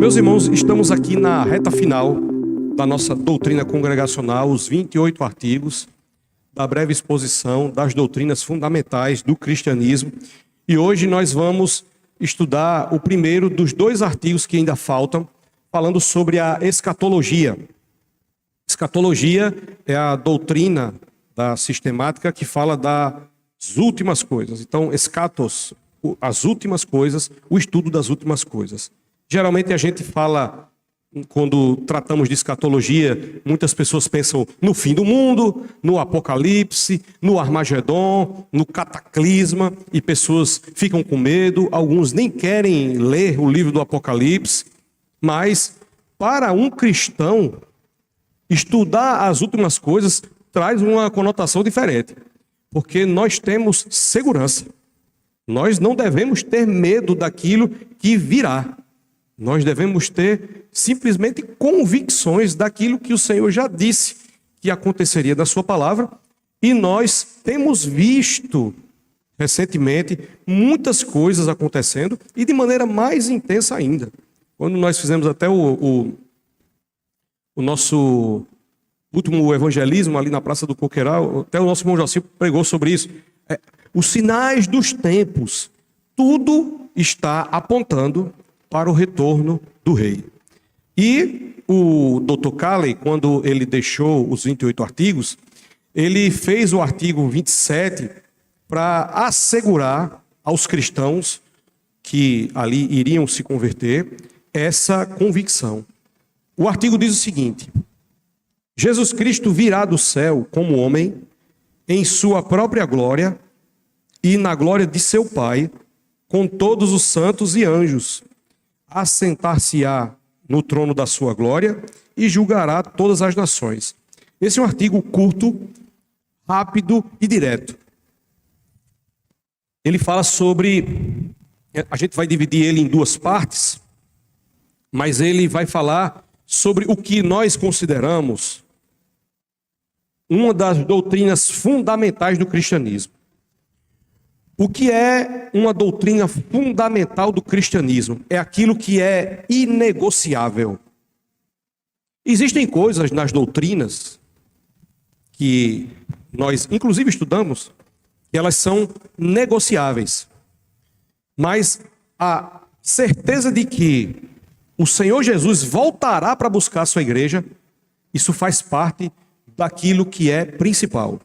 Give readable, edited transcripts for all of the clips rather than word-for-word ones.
Meus irmãos, estamos aqui na reta final da nossa doutrina congregacional, os 28 artigos da breve exposição das doutrinas fundamentais do cristianismo. E hoje nós vamos estudar o primeiro dos dois artigos que ainda faltam, falando sobre a escatologia. Escatologia é a doutrina da sistemática que fala das últimas coisas. Então, escatos, as últimas coisas, o estudo das últimas coisas. Geralmente a gente fala, quando tratamos de escatologia, muitas pessoas pensam no fim do mundo, no apocalipse, no Armagedon, no cataclisma, e pessoas ficam com medo, alguns nem querem ler o livro do Apocalipse, mas para um cristão, estudar as últimas coisas traz uma conotação diferente, porque nós temos segurança. Nós não devemos ter medo daquilo que virá. Nós devemos ter simplesmente convicções daquilo que o Senhor já disse que aconteceria da sua palavra. E nós temos visto recentemente muitas coisas acontecendo e de maneira mais intensa ainda. Quando nós fizemos até o nosso último evangelismo ali na Praça do Coqueiral, até o nosso irmão Joacir pregou sobre isso. Os sinais dos tempos, tudo está apontando para o retorno do rei. E o Dr. Calley, quando ele deixou os 28 artigos, ele fez o artigo 27 para assegurar aos cristãos que ali iriam se converter essa convicção. O artigo diz o seguinte: Jesus Cristo virá do céu como homem, em sua própria glória e na glória de seu Pai, com todos os santos e anjos. Assentar-se-á no trono da sua glória e julgará todas as nações. Esse é um artigo curto, rápido e direto. Ele fala sobre... A gente vai dividir ele em duas partes, mas ele vai falar sobre o que nós consideramos uma das doutrinas fundamentais do cristianismo. O que é uma doutrina fundamental do cristianismo? É aquilo que é inegociável. Existem coisas nas doutrinas que nós, inclusive, estudamos, que elas são negociáveis. Mas a certeza de que o Senhor Jesus voltará para buscar a sua igreja, isso faz parte daquilo que é principal.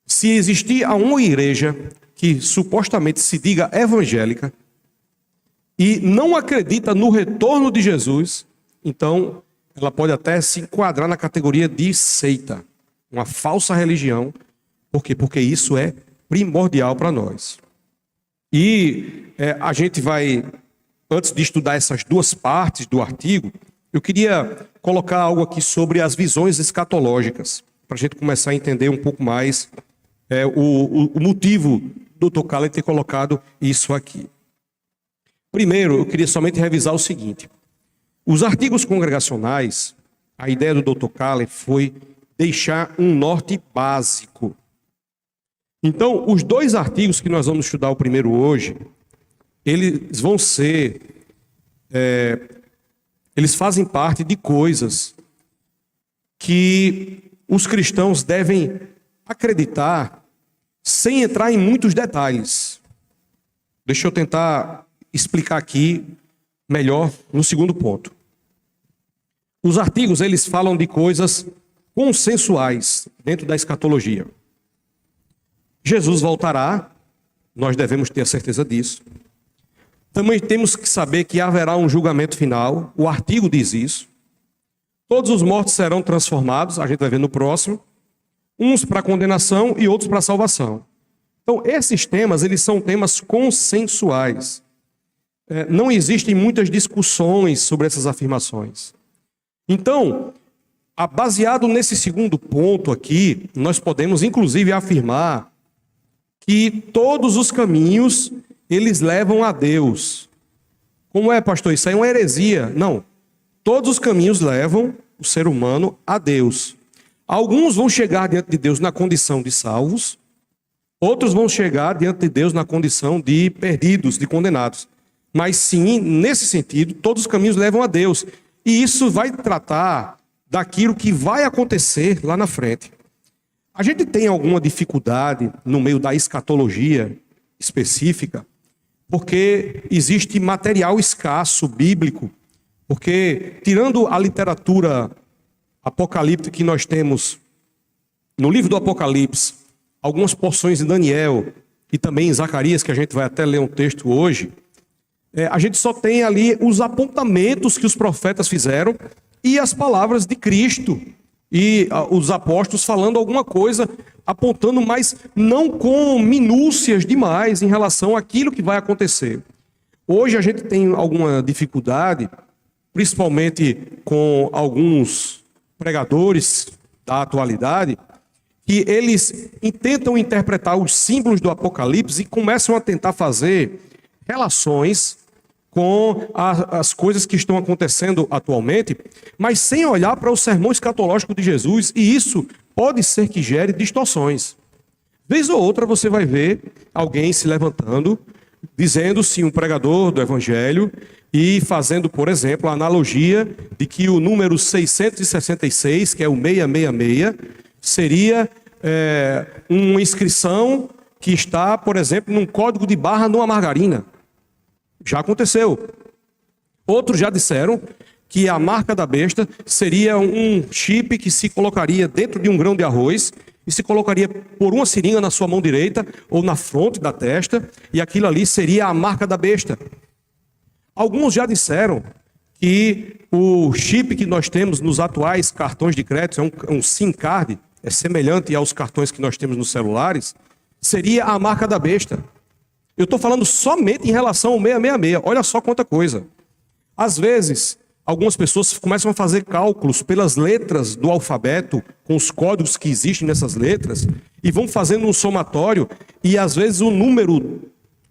Se existir uma igreja que supostamente se diga evangélica e não acredita no retorno de Jesus, então ela pode até se enquadrar na categoria de seita, uma falsa religião. Por quê? Porque isso é primordial para nós. E a gente vai, antes de estudar essas duas partes do artigo, eu queria colocar algo aqui sobre as visões escatológicas, para a gente começar a entender um pouco mais o motivo do Dr. Calley ter colocado isso aqui. Primeiro, eu queria somente revisar o seguinte. Os artigos congregacionais, a ideia do Dr. Calley foi deixar um norte básico. Então, os dois artigos que nós vamos estudar o primeiro hoje, eles vão ser... eles fazem parte de coisas que os cristãos devem acreditar sem entrar em muitos detalhes. Deixa eu tentar explicar aqui melhor no segundo ponto. Os artigos, eles falam de coisas consensuais dentro da escatologia. Jesus voltará, nós devemos ter a certeza disso. Também temos que saber que haverá um julgamento final, o artigo diz isso. Todos os mortos serão transformados, a gente vai ver no próximo. Uns para condenação e outros para salvação. Então, esses temas, eles são temas consensuais. Não existem muitas discussões sobre essas afirmações. Então, baseado nesse segundo ponto aqui, nós podemos, inclusive, afirmar que todos os caminhos, eles levam a Deus. Como é, pastor? Isso aí é uma heresia. Não. Todos os caminhos levam o ser humano a Deus. Alguns vão chegar diante de Deus na condição de salvos, outros vão chegar diante de Deus na condição de perdidos, de condenados. Mas sim, nesse sentido, todos os caminhos levam a Deus. E isso vai tratar daquilo que vai acontecer lá na frente. A gente tem alguma dificuldade no meio da escatologia específica, porque existe material escasso bíblico, porque tirando a literatura apocalíptica que nós temos no livro do Apocalipse, algumas porções em Daniel e também em Zacarias, que a gente vai até ler um texto hoje, a gente só tem ali os apontamentos que os profetas fizeram e as palavras de Cristo e os apóstolos falando alguma coisa, apontando, mas não com minúcias demais em relação àquilo que vai acontecer. Hoje a gente tem alguma dificuldade, principalmente com alguns pregadores da atualidade, que eles tentam interpretar os símbolos do Apocalipse e começam a tentar fazer relações com as coisas que estão acontecendo atualmente, mas sem olhar para o sermão escatológico de Jesus, e isso pode ser que gere distorções. Vez ou outra você vai ver alguém se levantando, dizendo-se um pregador do Evangelho e fazendo, por exemplo, a analogia de que o número 666, que é o 666, seria uma inscrição que está, por exemplo, num código de barra numa margarina. Já aconteceu. Outros já disseram que a marca da besta seria um chip que se colocaria dentro de um grão de arroz e se colocaria por uma seringa na sua mão direita ou na fronte da testa, e aquilo ali seria a marca da besta. Alguns já disseram que o chip que nós temos nos atuais cartões de crédito, é um SIM card, é semelhante aos cartões que nós temos nos celulares, seria a marca da besta. Eu estou falando somente em relação ao 666. Olha só quanta coisa. Às vezes, algumas pessoas começam a fazer cálculos pelas letras do alfabeto, com os códigos que existem nessas letras, e vão fazendo um somatório, e às vezes o número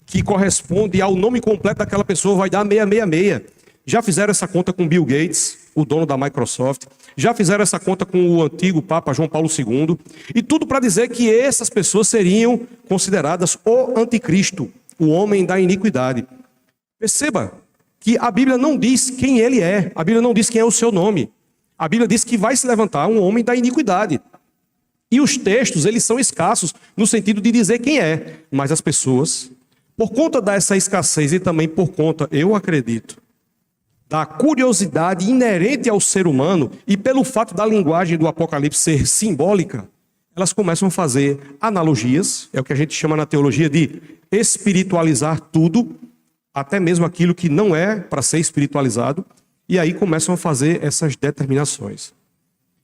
que corresponde ao nome completo daquela pessoa vai dar 666. Já fizeram essa conta com Bill Gates, o dono da Microsoft. Já fizeram essa conta com o antigo Papa João Paulo II. E tudo para dizer que essas pessoas seriam consideradas o anticristo, o homem da iniquidade. Perceba que a Bíblia não diz quem ele é. A Bíblia não diz quem é o seu nome. A Bíblia diz que vai se levantar um homem da iniquidade. E os textos, eles são escassos no sentido de dizer quem é. Mas as pessoas, por conta dessa escassez e também por conta, eu acredito, da curiosidade inerente ao ser humano e pelo fato da linguagem do Apocalipse ser simbólica, elas começam a fazer analogias, é o que a gente chama na teologia de espiritualizar tudo, até mesmo aquilo que não é para ser espiritualizado, e aí começam a fazer essas determinações.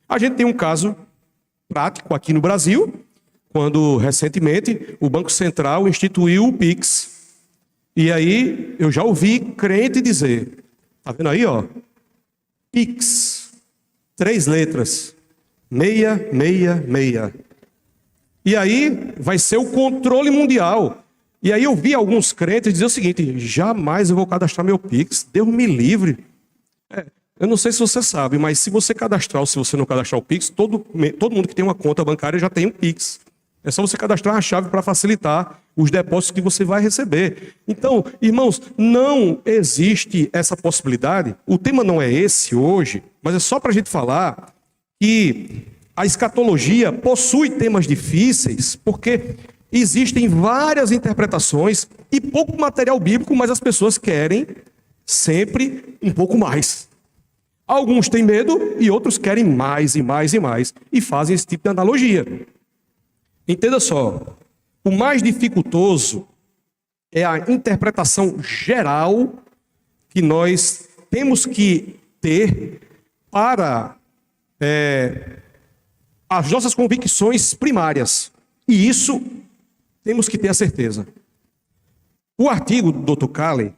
A gente tem um caso prático aqui no Brasil, quando recentemente o Banco Central instituiu o Pix. E aí eu já ouvi crente dizer, tá vendo aí, ó? Pix, 3 letras, 666. E aí vai ser o controle mundial. E aí eu vi alguns crentes dizer o seguinte: jamais eu vou cadastrar meu Pix, Deus me livre. Eu não sei se você sabe, mas se você cadastrar ou se você não cadastrar o Pix, todo mundo que tem uma conta bancária já tem um Pix. É só você cadastrar a chave para facilitar os depósitos que você vai receber. Então, irmãos, não existe essa possibilidade. O tema não é esse hoje, mas é só para a gente falar que a escatologia possui temas difíceis, porque existem várias interpretações e pouco material bíblico, mas as pessoas querem sempre um pouco mais. Alguns têm medo e outros querem mais e mais e mais, e fazem esse tipo de analogia. Entenda só, o mais dificultoso é a interpretação geral que nós temos que ter para as nossas convicções primárias. E isso temos que ter a certeza. O artigo do Dr. Calley,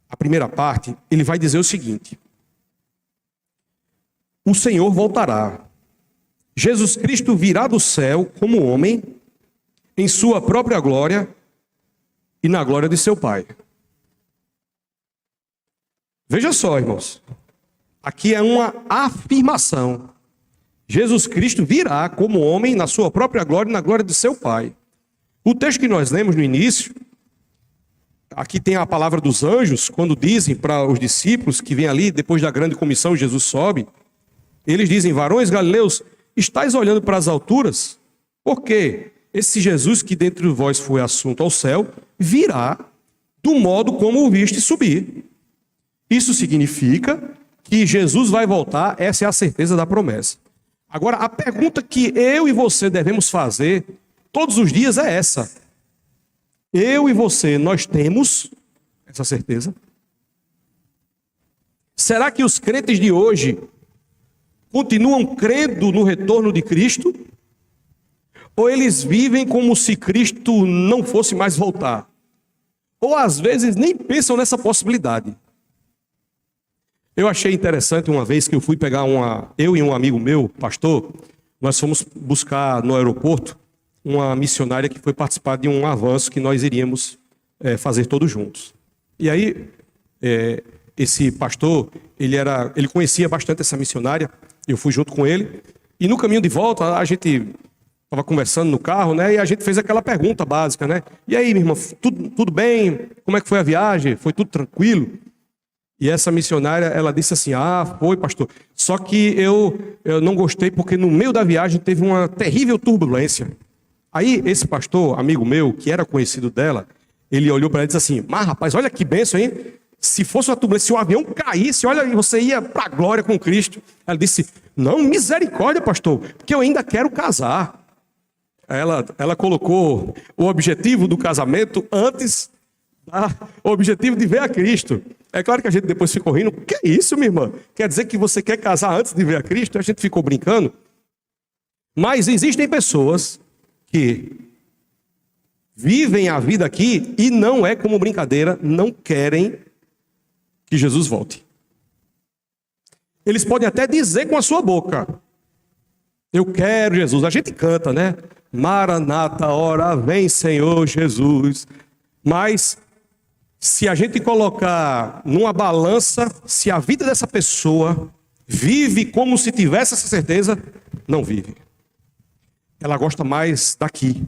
a primeira parte, ele vai dizer o seguinte: o Senhor voltará. Jesus Cristo virá do céu como homem, em sua própria glória e na glória de seu Pai. Veja só, irmãos. Aqui é uma afirmação. Jesus Cristo virá como homem na sua própria glória e na glória de seu Pai. O texto que nós lemos no início aqui tem a palavra dos anjos, quando dizem para os discípulos que vêm ali, depois da grande comissão, Jesus sobe, eles dizem: varões galileus, estáis olhando para as alturas? Porque esse Jesus que dentre vós foi assunto ao céu, virá do modo como o viste subir. Isso significa que Jesus vai voltar, essa é a certeza da promessa. Agora, a pergunta que eu e você devemos fazer todos os dias é essa: eu e você, nós temos essa certeza? Será que os crentes de hoje continuam crendo no retorno de Cristo? Ou eles vivem como se Cristo não fosse mais voltar? Ou às vezes nem pensam nessa possibilidade. Eu achei interessante uma vez que eu fui pegar eu e um amigo meu, pastor, nós fomos buscar no aeroporto uma missionária que foi participar de um avanço que nós iríamos fazer todos juntos. E aí, esse pastor, ele conhecia bastante essa missionária, eu fui junto com ele, e no caminho de volta, a gente estava conversando no carro, né, e a gente fez aquela pergunta básica, né? E aí, minha irmã, tudo bem? Como é que foi a viagem? Foi tudo tranquilo? E essa missionária, ela disse assim: foi, pastor, só que eu não gostei porque no meio da viagem teve uma terrível turbulência. Aí esse pastor, amigo meu, que era conhecido dela, ele olhou para ela e disse assim: mas rapaz, olha que bênção, hein? Se fosse uma turbulência, se o avião caísse, olha, você ia para a glória com Cristo. Ela disse: não, misericórdia, pastor, porque eu ainda quero casar. Ela colocou o objetivo do casamento antes o objetivo de ver a Cristo. É claro que a gente depois ficou rindo. Que é isso, minha irmã? Quer dizer que você quer casar antes de ver a Cristo? A gente ficou brincando. Mas existem pessoas que vivem a vida aqui e não é como brincadeira, não querem que Jesus volte. Eles podem até dizer com a sua boca: eu quero Jesus. A gente canta, né? Maranata, ora vem, Senhor Jesus. Mas se a gente colocar numa balança, se a vida dessa pessoa vive como se tivesse essa certeza, não vive. Ela gosta mais daqui.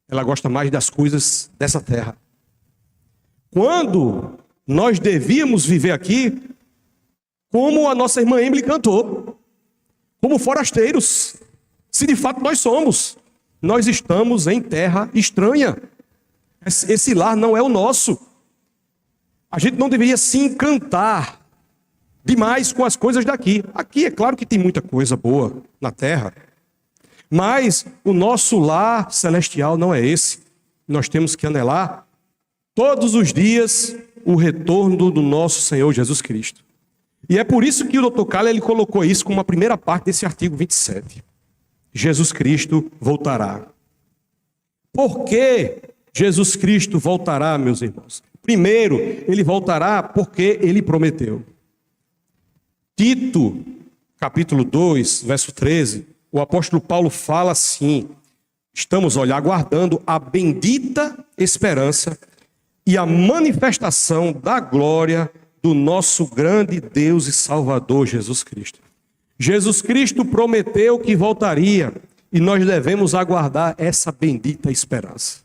Ela gosta mais das coisas dessa terra. Quando nós devíamos viver aqui, como a nossa irmã Emily cantou, como forasteiros, se de fato nós somos. Nós estamos em terra estranha. Esse lar não é o nosso. A gente não deveria se encantar demais com as coisas daqui. Aqui é claro que tem muita coisa boa na terra, mas o nosso lar celestial não é esse. Nós temos que anelar todos os dias o retorno do nosso Senhor Jesus Cristo. E é por isso que o Dr. Cala ele colocou isso como a primeira parte desse artigo 27. Jesus Cristo voltará. Por que Jesus Cristo voltará, meus irmãos? Primeiro, ele voltará porque ele prometeu. Tito, capítulo 2, verso 13, o apóstolo Paulo fala assim: estamos, aguardando a bendita esperança e a manifestação da glória do nosso grande Deus e Salvador Jesus Cristo. Jesus Cristo prometeu que voltaria e nós devemos aguardar essa bendita esperança.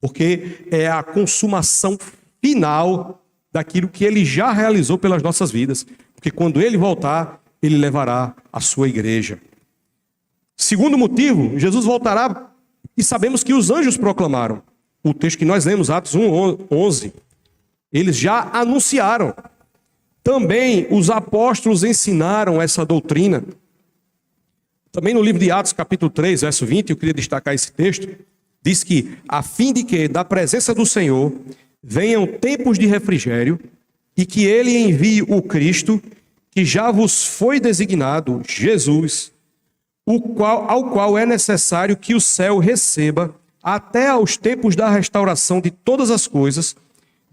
Porque é a consumação final daquilo que ele já realizou pelas nossas vidas. Porque quando ele voltar, ele levará a sua igreja. Segundo motivo, Jesus voltará e sabemos que os anjos proclamaram. O texto que nós lemos, Atos 1:11, eles já anunciaram. Também os apóstolos ensinaram essa doutrina. Também no livro de Atos, capítulo 3, verso 20, eu queria destacar esse texto. Diz que, a fim de que da presença do Senhor venham tempos de refrigério e que ele envie o Cristo, que já vos foi designado, Jesus, ao qual é necessário que o céu receba até aos tempos da restauração de todas as coisas,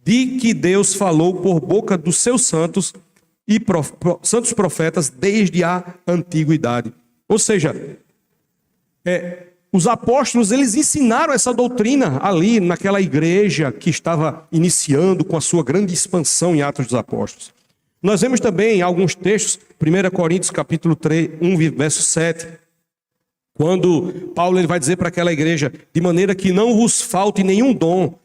de que Deus falou por boca dos seus santos e santos profetas desde a antiguidade. Ou seja, os apóstolos, eles ensinaram essa doutrina ali naquela igreja que estava iniciando com a sua grande expansão em Atos dos Apóstolos. Nós vemos também alguns textos, 1 Coríntios capítulo 3, 1, verso 7, quando Paulo ele vai dizer para aquela igreja: de maneira que não vos falte nenhum dom,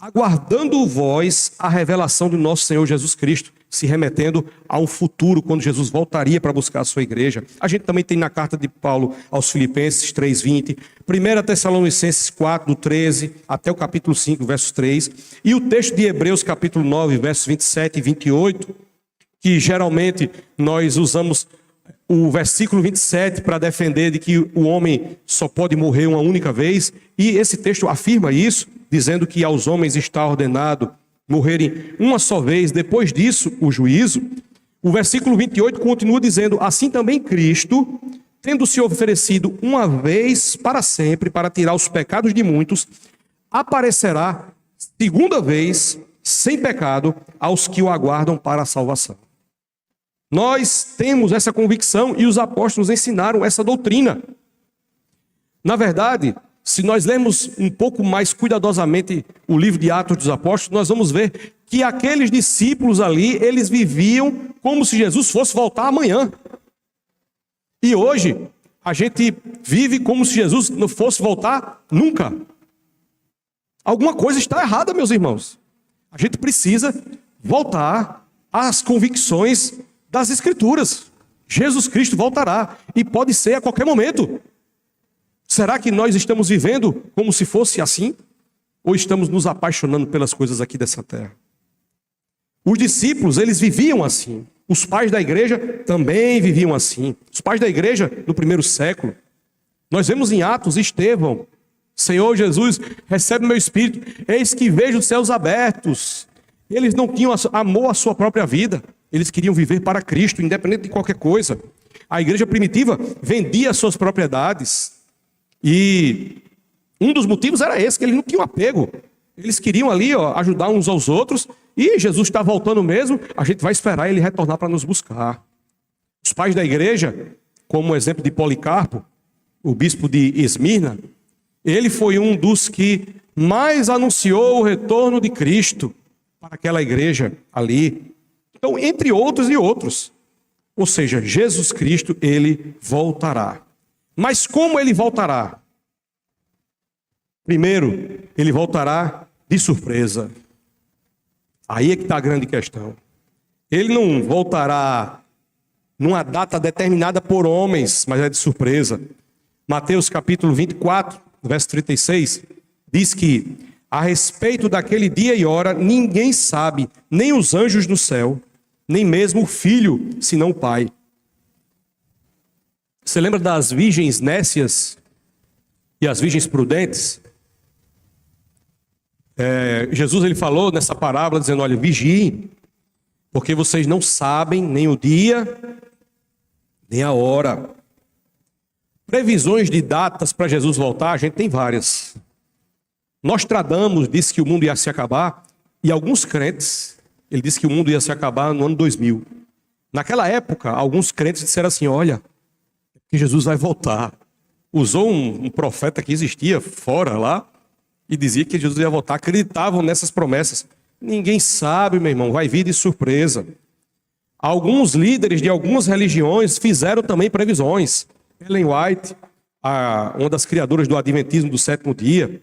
aguardando vós a revelação do nosso Senhor Jesus Cristo, se remetendo a um futuro, quando Jesus voltaria para buscar a sua igreja. A gente também tem na carta de Paulo aos Filipenses 3:20, 1 Tessalonicenses 4, do 13 até o capítulo 5, versos 3, e o texto de Hebreus capítulo 9, versos 27 e 28, que geralmente nós usamos o versículo 27 para defender de que o homem só pode morrer uma única vez, e esse texto afirma isso, dizendo que aos homens está ordenado morrerem uma só vez, depois disso o juízo. O versículo 28 continua dizendo: assim também Cristo, tendo se oferecido uma vez para sempre para tirar os pecados de muitos, aparecerá segunda vez sem pecado aos que o aguardam para a salvação. Nós temos essa convicção e os apóstolos ensinaram essa doutrina. Na verdade, se nós lermos um pouco mais cuidadosamente o livro de Atos dos Apóstolos, nós vamos ver que aqueles discípulos ali, eles viviam como se Jesus fosse voltar amanhã. E hoje, a gente vive como se Jesus não fosse voltar nunca. Alguma coisa está errada, meus irmãos. A gente precisa voltar às convicções das Escrituras. Jesus Cristo voltará e pode ser a qualquer momento. Será que nós estamos vivendo como se fosse assim? Ou estamos nos apaixonando pelas coisas aqui dessa terra? Os discípulos, eles viviam assim. Os pais da igreja também viviam assim. Os pais da igreja no primeiro século. Nós vemos em Atos Estevão: Senhor Jesus, recebe meu espírito, eis que vejo os céus abertos. Eles não tinham amor à sua própria vida. Eles queriam viver para Cristo, independente de qualquer coisa. A igreja primitiva vendia suas propriedades. E um dos motivos era esse, que eles não tinham apego. Eles queriam ali ajudar uns aos outros. E Jesus está voltando mesmo, a gente vai esperar ele retornar para nos buscar. Os pais da igreja, como o exemplo de Policarpo, o bispo de Esmirna, ele foi um dos que mais anunciou o retorno de Cristo para aquela igreja ali. Então, entre outros e outros. Ou seja, Jesus Cristo, ele voltará. Mas como ele voltará? Primeiro, ele voltará de surpresa. Aí é que está a grande questão. Ele não voltará numa data determinada por homens, mas é de surpresa. Mateus capítulo 24, verso 36, diz que a respeito daquele dia e hora, ninguém sabe, nem os anjos do céu, nem mesmo o Filho, senão o Pai. Você lembra das virgens nécias e as virgens prudentes? Jesus ele falou nessa parábola dizendo: olha, vigiem, porque vocês não sabem nem o dia, nem a hora. Previsões de datas para Jesus voltar, a gente tem várias. Nostradamus disse que o mundo ia se acabar, e alguns crentes, ele disse que o mundo ia se acabar no ano 2000. Naquela época, alguns crentes disseram assim: olha, que Jesus vai voltar. Usou um profeta que existia fora lá, e dizia que Jesus ia voltar, acreditavam nessas promessas. Ninguém sabe, meu irmão, vai vir de surpresa. Alguns líderes de algumas religiões fizeram também previsões. Ellen White, uma das criadoras do Adventismo do sétimo dia,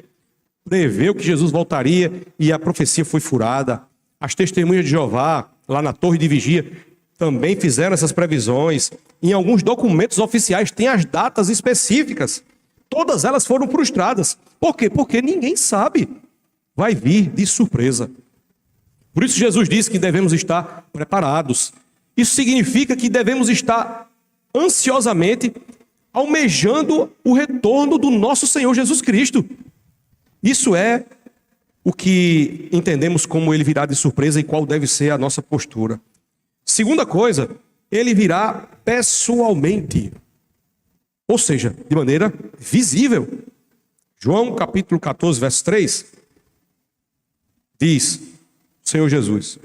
preveu que Jesus voltaria e a profecia foi furada. As testemunhas de Jeová, lá na torre de vigia, também fizeram essas previsões. Em alguns documentos oficiais tem as datas específicas. Todas elas foram frustradas. Por quê? Porque ninguém sabe. Vai vir de surpresa. Por isso Jesus disse que devemos estar preparados. Isso significa que devemos estar ansiosamente almejando o retorno do nosso Senhor Jesus Cristo. Isso é o que entendemos como ele virá de surpresa e qual deve ser a nossa postura. Segunda coisa, ele virá pessoalmente. Ou seja, de maneira visível. João capítulo 14, verso 3, diz o Senhor Jesus: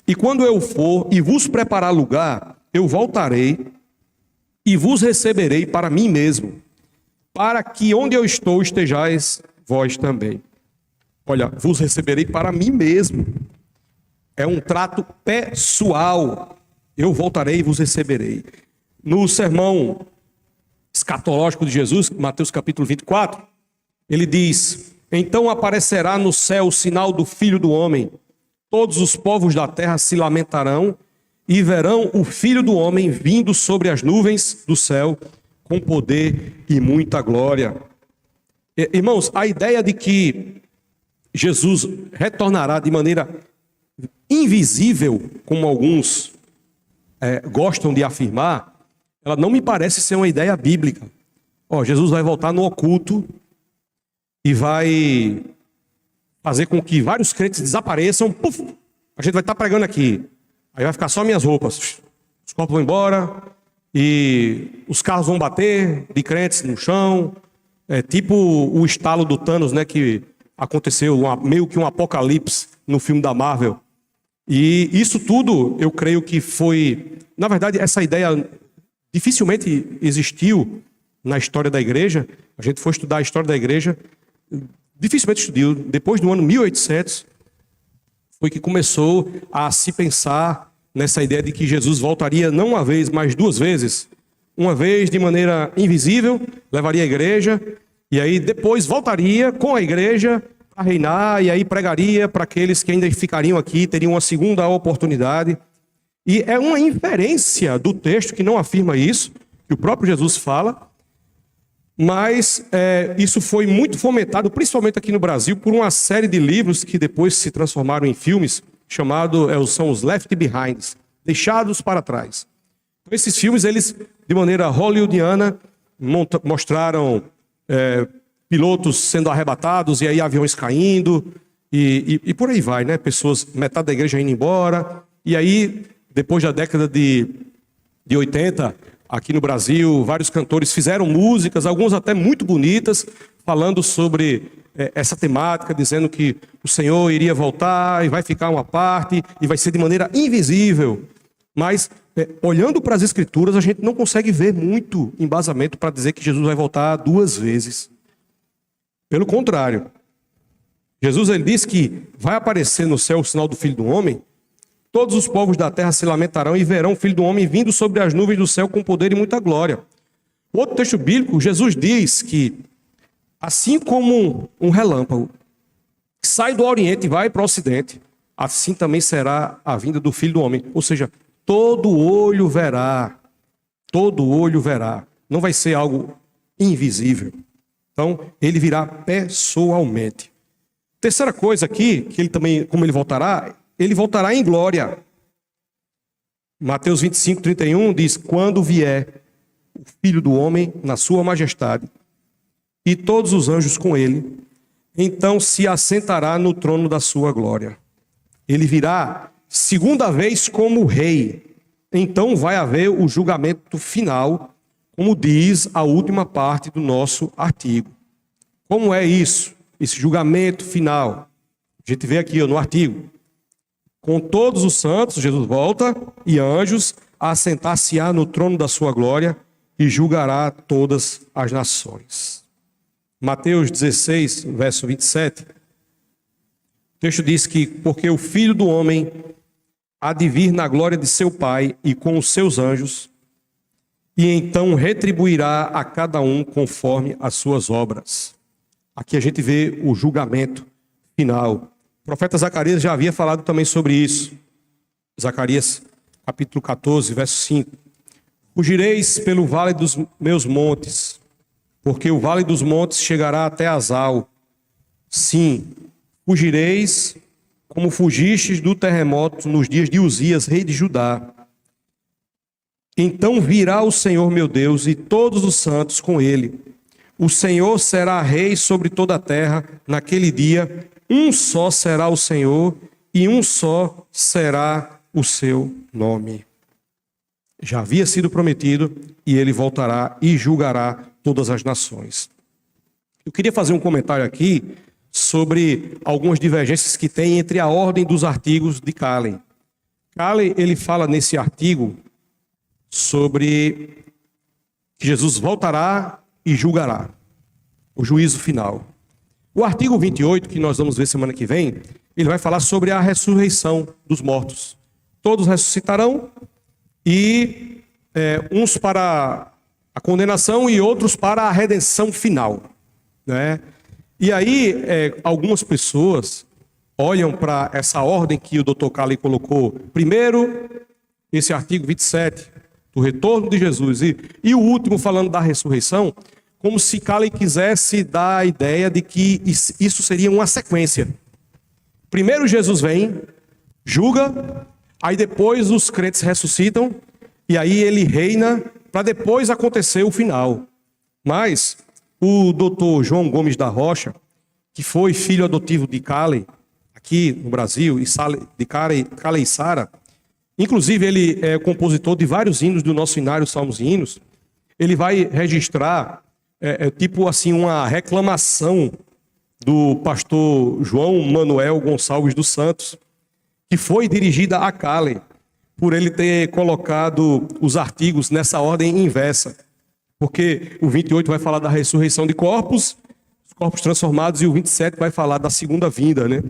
e quando eu for e vos preparar lugar, eu voltarei e vos receberei para mim mesmo, para que onde eu estou estejais vós também. Olha, vos receberei para mim mesmo. É um trato pessoal. Eu voltarei e vos receberei. No sermão escatológico de Jesus, Mateus capítulo 24, ele diz: Então aparecerá no céu o sinal do Filho do Homem. Todos os povos da terra se lamentarão e verão o Filho do Homem vindo sobre as nuvens do céu com poder e muita glória. Irmãos, a ideia de que Jesus retornará de maneira invisível, como alguns gostam de afirmar, ela não me parece ser uma ideia bíblica. Jesus vai voltar no oculto e vai fazer com que vários crentes desapareçam. Puf, a gente vai estar pregando aqui. Aí vai ficar só minhas roupas. Os corpos vão embora e os carros vão bater de crentes no chão. Tipo o estalo do Thanos, né, que aconteceu, meio que um apocalipse no filme da Marvel. E isso tudo, eu creio que foi... Na verdade, essa ideia dificilmente existiu na história da igreja. A gente foi estudar a história da igreja, dificilmente estudou. Depois do ano 1800, foi que começou a se pensar nessa ideia de que Jesus voltaria não uma vez, mas duas vezes. Uma vez de maneira invisível, levaria a igreja, e aí depois voltaria com a igreja a reinar, e aí pregaria para aqueles que ainda ficariam aqui, teriam uma segunda oportunidade. E é uma inferência do texto que não afirma isso, que o próprio Jesus fala, mas isso foi muito fomentado, principalmente aqui no Brasil, por uma série de livros que depois se transformaram em filmes, são os Left Behinds, deixados para trás. Então, esses filmes, eles, de maneira hollywoodiana, mostraram pilotos sendo arrebatados, e aí aviões caindo, e por aí vai, né? Pessoas, metade da igreja indo embora, e aí, depois da década de 80, aqui no Brasil, vários cantores fizeram músicas, algumas até muito bonitas, falando sobre essa temática, dizendo que o Senhor iria voltar e vai ficar uma parte, e vai ser de maneira invisível. Mas, olhando para as Escrituras, a gente não consegue ver muito embasamento para dizer que Jesus vai voltar duas vezes. Pelo contrário, Jesus ele diz que vai aparecer no céu o sinal do Filho do Homem. Todos os povos da terra se lamentarão e verão o Filho do Homem vindo sobre as nuvens do céu com poder e muita glória. Outro texto bíblico, Jesus diz que, assim como um relâmpago que sai do Oriente e vai para o Ocidente, assim também será a vinda do Filho do Homem. Ou seja, todo olho verá. Todo olho verá. Não vai ser algo invisível. Então, ele virá pessoalmente. Terceira coisa aqui, que ele também, como ele voltará em glória. Mateus 25, 31 diz: quando vier o Filho do Homem na sua majestade, e todos os anjos com ele, então se assentará no trono da sua glória. Ele virá segunda vez como rei. Então vai haver o julgamento final, como diz a última parte do nosso artigo. Como é isso? Esse julgamento final. A gente vê aqui no artigo. Com todos os santos, Jesus volta, e anjos, assentar-se-á no trono da sua glória e julgará todas as nações. Mateus 16, verso 27. O texto diz que, porque o Filho do Homem há de vir na glória de seu Pai e com os seus anjos, e então retribuirá a cada um conforme as suas obras. Aqui a gente vê o julgamento final. O profeta Zacarias já havia falado também sobre isso. Zacarias, capítulo 14, verso 5. Fugireis pelo vale dos meus montes, porque o vale dos montes chegará até Azal. Sim, fugireis como fugistes do terremoto nos dias de Uzias, rei de Judá. Então virá o Senhor meu Deus e todos os santos com ele. O Senhor será rei sobre toda a terra. Naquele dia, um só será o Senhor e um só será o seu nome. Já havia sido prometido e ele voltará e julgará todas as nações. Eu queria fazer um comentário aqui sobre algumas divergências que tem entre a ordem dos artigos de Callen. Callen, ele fala nesse artigo sobre que Jesus voltará e julgará, o juízo final. O artigo 28, que nós vamos ver semana que vem, ele vai falar sobre a ressurreição dos mortos. Todos ressuscitarão e uns para a condenação e outros para a redenção final, né? E aí, algumas pessoas olham para essa ordem que o Dr. Calley colocou. Primeiro, esse artigo 27, do retorno de Jesus, e o último falando da ressurreição, como se Calley quisesse dar a ideia de que isso seria uma sequência. Primeiro Jesus vem, julga, aí depois os crentes ressuscitam, e aí ele reina, para depois acontecer o final. Mas o doutor João Gomes da Rocha, que foi filho adotivo de Calley, aqui no Brasil, de Calley e Sara, inclusive ele é compositor de vários hinos do nosso Inário Salmos e Hinos, ele vai registrar, tipo assim, uma reclamação do pastor João Manuel Gonçalves dos Santos, que foi dirigida a Calley, por ele ter colocado os artigos nessa ordem inversa. Porque o 28 vai falar da ressurreição de corpos, os corpos transformados, e o 27 vai falar da segunda vinda, né?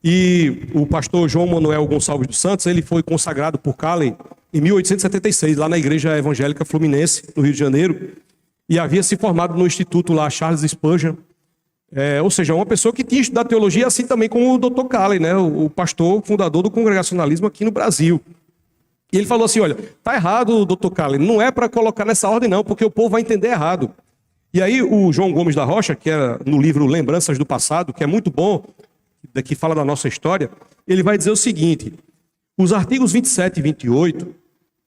E o pastor João Manuel Gonçalves dos Santos, ele foi consagrado por Calley em 1876, lá na Igreja Evangélica Fluminense, no Rio de Janeiro, e havia se formado no instituto lá, Charles Spurgeon, ou seja, uma pessoa que tinha estudado teologia, assim também como o Dr. Calley, né? O pastor fundador do congregacionalismo aqui no Brasil. E ele falou assim, olha, tá errado, Dr. Calley, não é para colocar nessa ordem não, porque o povo vai entender errado. E aí o João Gomes da Rocha, que é no livro Lembranças do Passado, que é muito bom, que fala da nossa história, ele vai dizer o seguinte: os artigos 27 e 28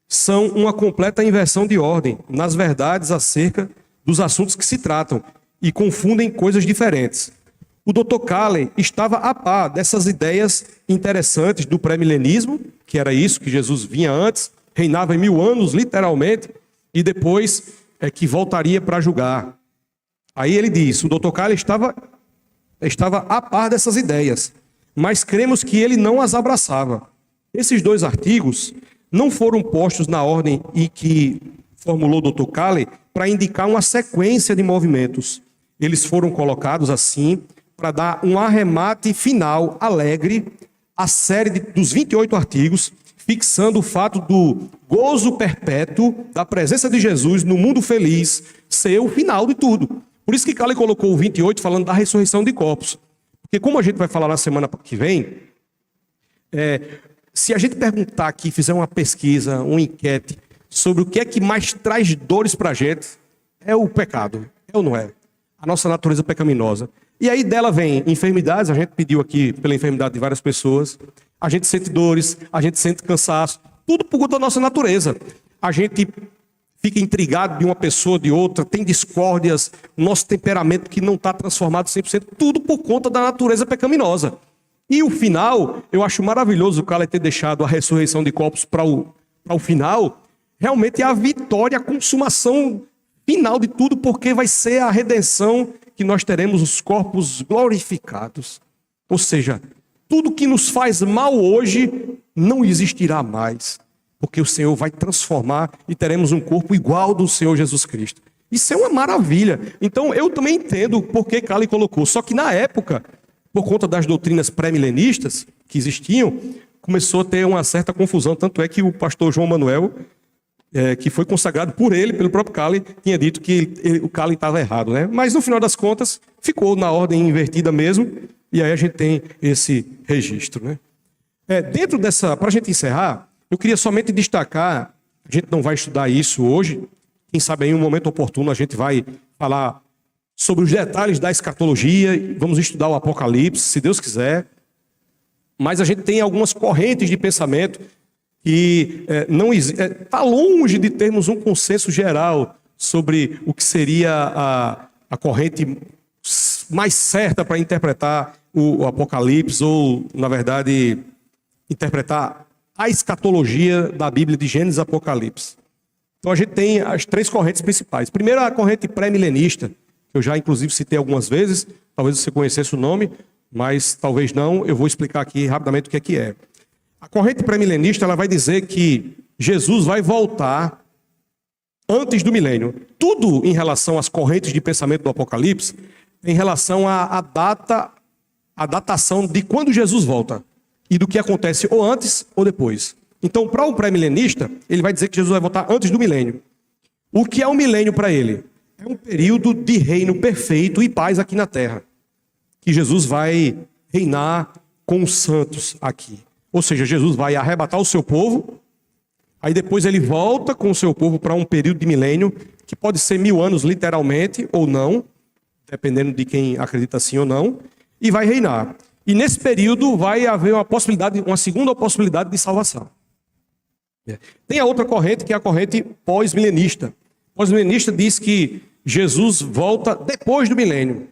são uma completa inversão de ordem nas verdades acerca dos assuntos que se tratam e confundem coisas diferentes. O Dr. Calley estava a par dessas ideias interessantes do pré-milenismo, que era isso, que Jesus vinha antes, reinava em 1000 anos, literalmente, e depois que voltaria para julgar. Aí ele diz, o Dr. Calley estava a par dessas ideias, mas cremos que ele não as abraçava. Esses dois artigos não foram postos na ordem e que formulou o Dr. Calley para indicar uma sequência de movimentos. Eles foram colocados assim para dar um arremate final alegre à série dos 28 artigos, fixando o fato do gozo perpétuo da presença de Jesus no mundo feliz ser o final de tudo. Por isso que Calley colocou o 28 falando da ressurreição de corpos. Porque como a gente vai falar na semana que vem, se a gente perguntar aqui, fizer uma pesquisa, uma enquete, sobre o que é que mais traz dores para a gente, é o pecado, é ou não é? A nossa natureza pecaminosa. E aí dela vem enfermidades, a gente pediu aqui pela enfermidade de várias pessoas, a gente sente dores, a gente sente cansaço, tudo por conta da nossa natureza. A gente fica intrigado de uma pessoa, de outra, tem discórdias, nosso temperamento que não está transformado 100%, tudo por conta da natureza pecaminosa. E o final, eu acho maravilhoso o Calley ter deixado a ressurreição de corpos para o final, realmente é a vitória, a consumação final de tudo, porque vai ser a redenção que nós teremos os corpos glorificados. Ou seja, tudo que nos faz mal hoje não existirá mais, porque o Senhor vai transformar e teremos um corpo igual do Senhor Jesus Cristo. Isso é uma maravilha. Então eu também entendo por que Calley colocou. Só que na época, por conta das doutrinas pré-milenistas que existiam, começou a ter uma certa confusão. Tanto é que o pastor João Manuel, que foi consagrado por ele, pelo próprio Calley, tinha dito que o Calley estava errado, né? Mas no final das contas, ficou na ordem invertida mesmo, e aí a gente tem esse registro, né? Dentro dessa, para a gente encerrar, eu queria somente destacar, a gente não vai estudar isso hoje, quem sabe em um momento oportuno a gente vai falar sobre os detalhes da escatologia, vamos estudar o Apocalipse, se Deus quiser, mas a gente tem algumas correntes de pensamento que está longe de termos um consenso geral sobre o que seria a corrente mais certa para interpretar o Apocalipse, ou, na verdade, interpretar a escatologia da Bíblia de Gênesis e Apocalipse. Então a gente tem as três correntes principais. Primeiro, a corrente pré-milenista, que eu já inclusive citei algumas vezes, talvez você conhecesse o nome, mas talvez não, eu vou explicar aqui rapidamente o que é que é. A corrente pré-milenista, ela vai dizer que Jesus vai voltar antes do milênio. Tudo em relação às correntes de pensamento do Apocalipse, em relação à datação de quando Jesus volta e do que acontece ou antes ou depois. Então, para o pré-milenista, ele vai dizer que Jesus vai voltar antes do milênio. O que é o milênio para ele? É um período de reino perfeito e paz aqui na terra. que Jesus vai reinar com os santos aqui. Ou seja, Jesus vai arrebatar o seu povo, aí depois ele volta com o seu povo para um período de milênio, que pode ser 1000 anos literalmente, ou não, dependendo de quem acredita sim ou não, e vai reinar. E nesse período vai haver uma segunda possibilidade de salvação. Tem a outra corrente, que é a corrente pós-milenista. Pós-milenista diz que Jesus volta depois do milênio.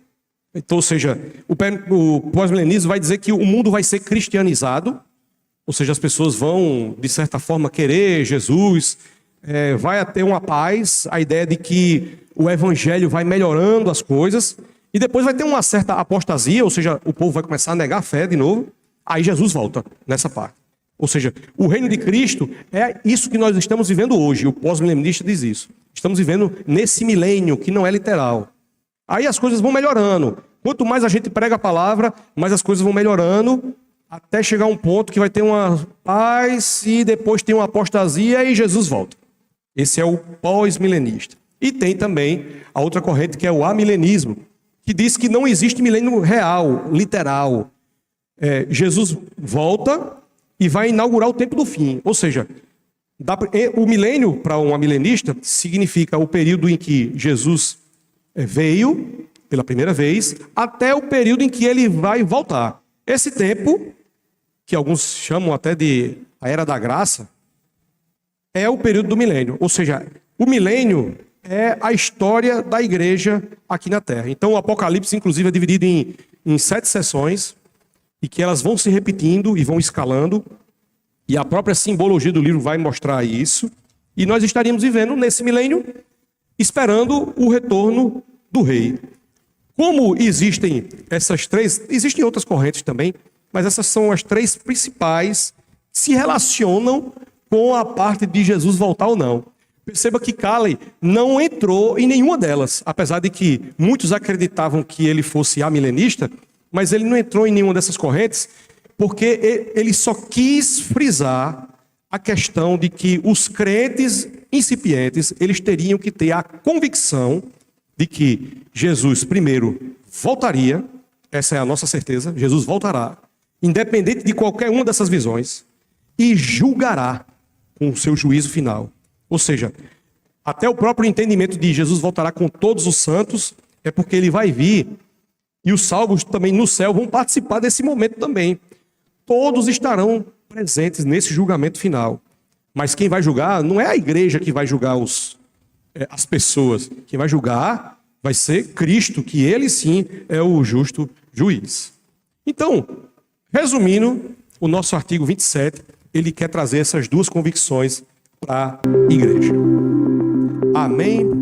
Então, ou seja, o pós-milenismo vai dizer que o mundo vai ser cristianizado, ou seja, as pessoas vão, de certa forma, querer Jesus, vai ter uma paz, a ideia de que o evangelho vai melhorando as coisas, e depois vai ter uma certa apostasia, ou seja, o povo vai começar a negar a fé de novo, aí Jesus volta nessa parte. Ou seja, o reino de Cristo é isso que nós estamos vivendo hoje, o pós-milenista diz isso. Estamos vivendo nesse milênio, que não é literal. Aí as coisas vão melhorando. Quanto mais a gente prega a palavra, mais as coisas vão melhorando, até chegar a um ponto que vai ter uma paz e depois tem uma apostasia e Jesus volta. Esse é o pós-milenista. E tem também a outra corrente que é o amilenismo, que diz que não existe milênio real, literal. Jesus volta e vai inaugurar o tempo do fim. Ou seja, o milênio para um amilenista significa o período em que Jesus veio pela primeira vez até o período em que ele vai voltar. Esse tempo, que alguns chamam até de a Era da Graça, é o período do milênio. Ou seja, o milênio é a história da igreja aqui na Terra. Então o Apocalipse, inclusive, é dividido em 7 sessões, e que elas vão se repetindo e vão escalando, e a própria simbologia do livro vai mostrar isso, e nós estaríamos vivendo nesse milênio, esperando o retorno do rei. Como existem existem outras correntes também, mas essas são as 3 principais que se relacionam com a parte de Jesus voltar ou não. Perceba que Calley não entrou em nenhuma delas, apesar de que muitos acreditavam que ele fosse amilenista, mas ele não entrou em nenhuma dessas correntes, porque ele só quis frisar a questão de que os crentes incipientes, eles teriam que ter a convicção de que Jesus, primeiro, voltaria, essa é a nossa certeza, Jesus voltará, independente de qualquer uma dessas visões, e julgará com o seu juízo final. Ou seja, até o próprio entendimento de Jesus voltará com todos os santos, é porque ele vai vir, e os salvos também no céu vão participar desse momento também. Todos estarão presentes nesse julgamento final. Mas quem vai julgar não é a igreja que vai julgar as pessoas. Quem vai julgar vai ser Cristo, que ele sim é o justo juiz. Então, resumindo, o nosso artigo 27, ele quer trazer essas 2 convicções para a igreja. Amém?